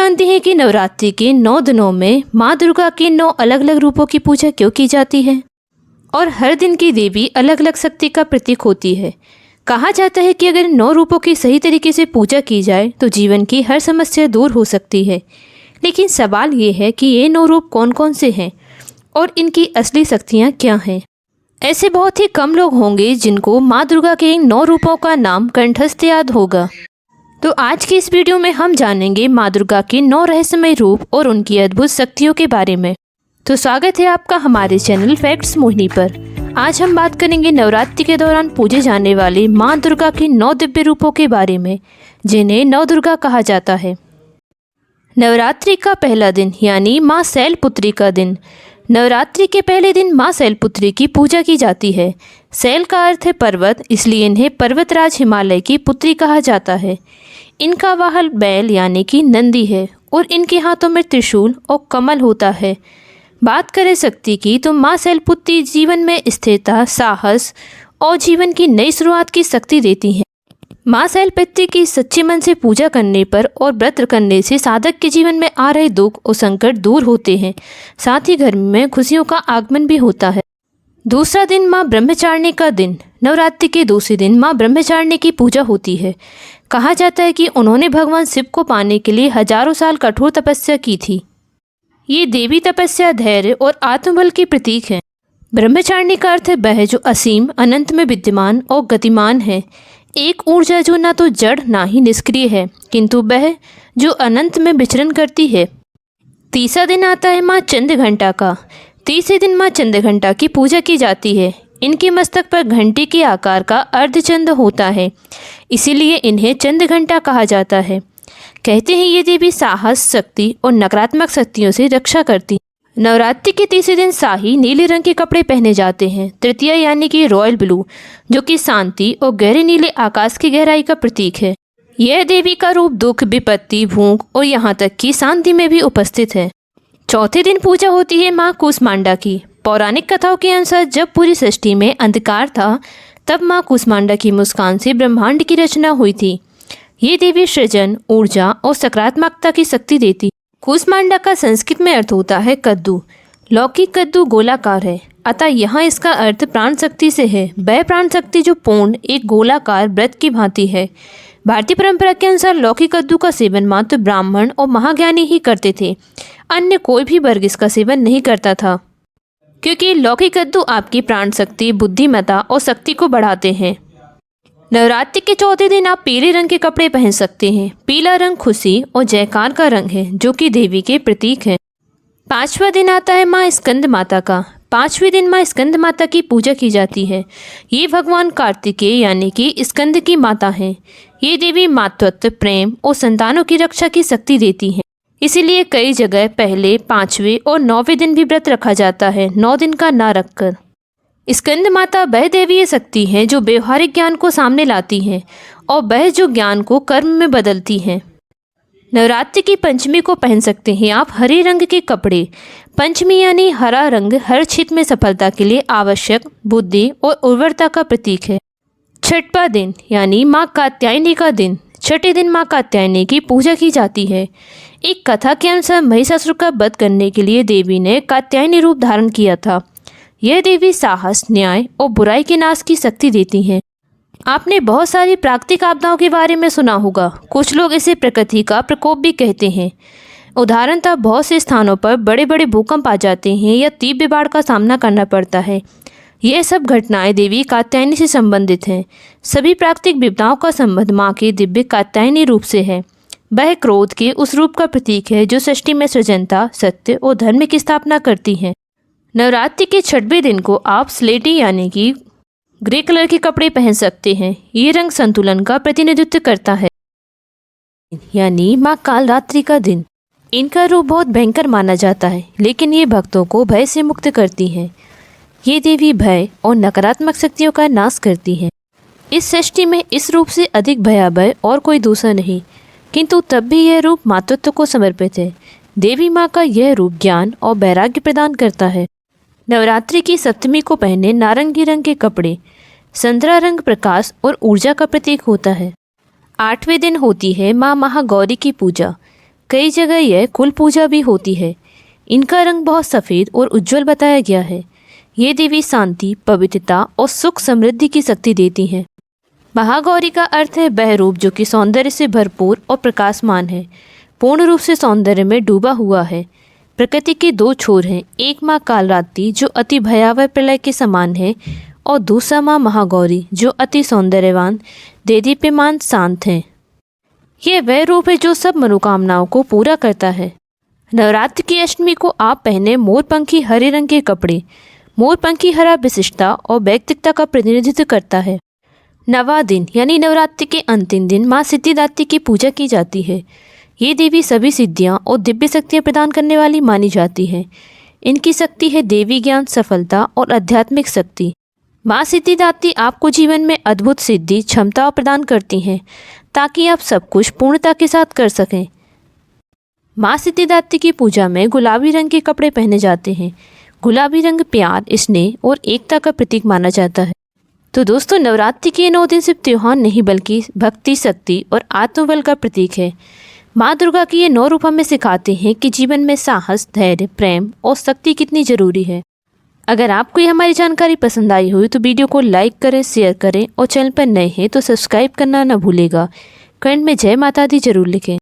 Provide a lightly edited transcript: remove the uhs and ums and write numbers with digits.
जानते हैं कि नवरात्रि के 9 दिनों में माँ दुर्गा के 9 अलग अलग रूपों की पूजा क्यों की जाती है और हर दिन की देवी अलग अलग शक्ति का प्रतीक होती है। कहा जाता है कि अगर 9 रूपों की सही तरीके से पूजा की जाए तो जीवन की हर समस्या दूर हो सकती है। लेकिन सवाल ये है कि ये 9 रूप कौन कौन से हैं और इनकी असली शक्तियाँ क्या हैं। ऐसे बहुत ही कम लोग होंगे जिनको माँ दुर्गा के इन 9 रूपों का नाम कंठस्थ याद होगा। तो आज की इस वीडियो में हम जानेंगे माँ दुर्गा के 9 रहस्यमय रूप और उनकी अद्भुत शक्तियों के बारे में। तो स्वागत है आपका हमारे चैनल फैक्ट्स मोहिनी पर। आज हम बात करेंगे नवरात्रि के दौरान पूजे जाने वाले माँ दुर्गा के 9 दिव्य रूपों के बारे में, जिन्हें नव दुर्गा कहा जाता है। नवरात्रि का पहला दिन यानी माँ शैलपुत्री का दिन। नवरात्रि के पहले दिन माँ शैलपुत्री की पूजा की जाती है। शैल का अर्थ है पर्वत, इसलिए इन्हें पर्वतराज हिमालय की पुत्री कहा जाता है। इनका वाहन बैल यानी कि नंदी है और इनके हाथों में त्रिशूल और कमल होता है। बात करें शक्ति की तो माँ शैलपुत्री जीवन में स्थिरता, साहस और जीवन की नई शुरुआत की शक्ति देती हैं। माँ शैलपुत्री की सच्चे मन से पूजा करने पर और व्रत करने से साधक के जीवन में आ रहे दुख और संकट दूर होते हैं। साथ ही घर में खुशियों का आगमन भी होता है। दूसरा दिन माँ ब्रह्मचारिणी का दिन। नवरात्रि के दूसरे दिन माँ ब्रह्मचारिणी की पूजा होती है। कहा जाता है कि उन्होंने भगवान शिव को पाने के लिए हजारों साल कठोर तपस्या की थी। ये देवी तपस्या, धैर्य और आत्मबल की प्रतीक है। ब्रह्मचारिणी का अर्थ है वह जो असीम, अनंत में विद्यमान और गतिमान है। एक ऊर्जा जो ना तो जड़ ना ही निष्क्रिय है, किंतु वह जो अनंत में विचरण करती है। तीसरा दिन आता है माँ चंद्रघंटा का। तीसरे दिन माँ चंद्रघंटा की पूजा की जाती है। इनके मस्तक पर घंटे के आकार का अर्धचंद्र होता है, इसीलिए इन्हें चंद्रघंटा कहा जाता है। कहते हैं ये देवी साहस, शक्ति और नकारात्मक शक्तियों से रक्षा करती। नवरात्रि के तीसरे दिन शाही नीले रंग के कपड़े पहने जाते हैं। तृतीया यानी कि रॉयल ब्लू, जो कि शांति और गहरे नीले आकाश की गहराई का प्रतीक है। यह देवी का रूप दुख, विपत्ति, भूख और यहाँ तक कि शांति में भी उपस्थित है। चौथे दिन पूजा होती है माँ कूष्मांडा की। पौराणिक कथाओं के अनुसार जब पूरी सृष्टि में अंधकार था, तब माँ कूष्मांडा की मुस्कान से ब्रह्मांड की रचना हुई थी। ये देवी सृजन, ऊर्जा और सकारात्मकता की शक्ति देती। कूष्मांडा का संस्कृत में अर्थ होता है कद्दू। लौकिक कद्दू गोलाकार है, अतः यहाँ इसका अर्थ प्राण शक्ति से है। वह प्राण शक्ति जो पूर्ण एक गोलाकार व्रत की भांति है। भारतीय परंपरा के अनुसार लौकिक कद्दू का सेवन मात्र ब्राह्मण और महाज्ञानी ही करते थे। अन्य कोई भी वर्ग इसका सेवन नहीं करता था, क्योंकि लौकिक कद्दू आपकी प्राण शक्ति, बुद्धिमत्ता और शक्ति को बढ़ाते हैं। नवरात्रि के चौथे दिन आप पीले रंग के कपड़े पहन सकते हैं। पीला रंग खुशी और जयकार का रंग है, जो कि देवी के प्रतीक है। पांचवा दिन आता है माँ स्कंद माता का। पांचवें दिन माँ स्कंद माता की पूजा की जाती है। ये भगवान कार्तिकेय यानी कि स्कंद की माता हैं। ये देवी मातृत्व, प्रेम और संतानों की रक्षा की शक्ति देती हैं। इसीलिए कई जगह पहले, 5वें और 9वें दिन भी व्रत रखा जाता है, 9 दिन का ना रखकर। स्कंद माता वह देवीय शक्ति है जो व्यवहारिक ज्ञान को सामने लाती हैं और वह जो ज्ञान को कर्म में बदलती हैं। नवरात्रि की पंचमी को पहन सकते हैं आप हरे रंग के कपड़े। पंचमी यानी हरा रंग हर क्षेत्र में सफलता के लिए आवश्यक, बुद्धि और उर्वरता का प्रतीक है। छठवां दिन यानी माँ कात्यायनी का दिन। छठे दिन माँ कात्यायनी की पूजा की जाती है। एक कथा के अनुसार महिषासुर का वध करने के लिए देवी ने कात्यायनी रूप धारण किया था। यह देवी साहस, न्याय और बुराई के नाश की शक्ति देती हैं। आपने बहुत सारी प्राकृतिक आपदाओं के बारे में सुना होगा। कुछ लोग इसे प्रकृति का प्रकोप भी कहते हैं। उदाहरणतः बहुत से स्थानों पर बड़े बड़े भूकंप आ जाते हैं या तीव्र बाढ़ का सामना करना पड़ता है। यह सब घटनाएं देवी कात्यायनी से संबंधित हैं। सभी प्राकृतिक विपदाओं का संबंध माँ के दिव्य कात्यायनी रूप से है। वह क्रोध के उस रूप का प्रतीक है जो सृष्टि में सृजनता, सत्य और धर्म की स्थापना करती है। नवरात्रि के 6वें दिन को आप स्लेटी यानी कि ग्रे कलर के कपड़े पहन सकते हैं। ये रंग संतुलन का प्रतिनिधित्व करता है। यानी माँ कालरात्रि का दिन। इनका रूप बहुत भयंकर माना जाता है, लेकिन ये भक्तों को भय से मुक्त करती हैं। ये देवी भय और नकारात्मक शक्तियों का नाश करती हैं। इस सृष्टि में इस रूप से अधिक भयावह और कोई दूसरा नहीं, किंतु तब भी यह रूप मातृत्व को समर्पित है। देवी माँ का यह रूप ज्ञान और वैराग्य प्रदान करता है। नवरात्रि की सप्तमी को पहने नारंगी रंग के कपड़े। संतरा रंग प्रकाश और ऊर्जा का प्रतीक होता है। 8वें दिन होती है माँ महागौरी की पूजा। कई जगह यह कुल पूजा भी होती है। इनका रंग बहुत सफ़ेद और उज्जवल बताया गया है। ये देवी शांति, पवित्रता और सुख समृद्धि की शक्ति देती हैं। महागौरी का अर्थ है वह रूप जो कि सौंदर्य से भरपूर और प्रकाशमान है, पूर्ण रूप से सौंदर्य में डूबा हुआ है। प्रकृति के दो छोर हैं, एक माँ कालरात्रि जो अति भयावह प्रलय के समान है और दूसरा माँ महागौरी जो अति सौंदर्यवान, देदीप्यमान, शांत हैं। यह वह रूप है जो सब मनोकामनाओं को पूरा करता है। नवरात्र की अष्टमी को आप पहने मोरपंखी हरे रंग के कपड़े। मोरपंखी हरा विशिष्टता और वैयक्तिकता का प्रतिनिधित्व करता है। नवा दिन यानी नवरात्रि के अंतिम दिन माँ सिद्धिदात्री की पूजा की जाती है। ये देवी सभी सिद्धियाँ और दिव्य शक्तियाँ प्रदान करने वाली मानी जाती है। इनकी शक्ति है देवी ज्ञान, सफलता और आध्यात्मिक शक्ति। माँ सिद्धिदात्री आपको जीवन में अद्भुत सिद्धि, क्षमता प्रदान करती हैं ताकि आप सब कुछ पूर्णता के साथ कर सकें। माँ सिद्धिदात्री की पूजा में गुलाबी रंग के कपड़े पहने जाते हैं। गुलाबी रंग प्यार, स्नेह और एकता का प्रतीक माना जाता है। तो दोस्तों, नवरात्रि के 9 दिन सिर्फ त्योहार नहीं बल्कि भक्ति, शक्ति और आत्मबल का प्रतीक है। माँ दुर्गा की ये 9 रूप हमें सिखाते हैं कि जीवन में साहस, धैर्य, प्रेम और शक्ति कितनी जरूरी है। अगर आपको ये हमारी जानकारी पसंद आई हो तो वीडियो को लाइक करें, शेयर करें और चैनल पर नए हैं तो सब्सक्राइब करना ना भूलेगा। कमेंट में जय माता दी जरूर लिखें।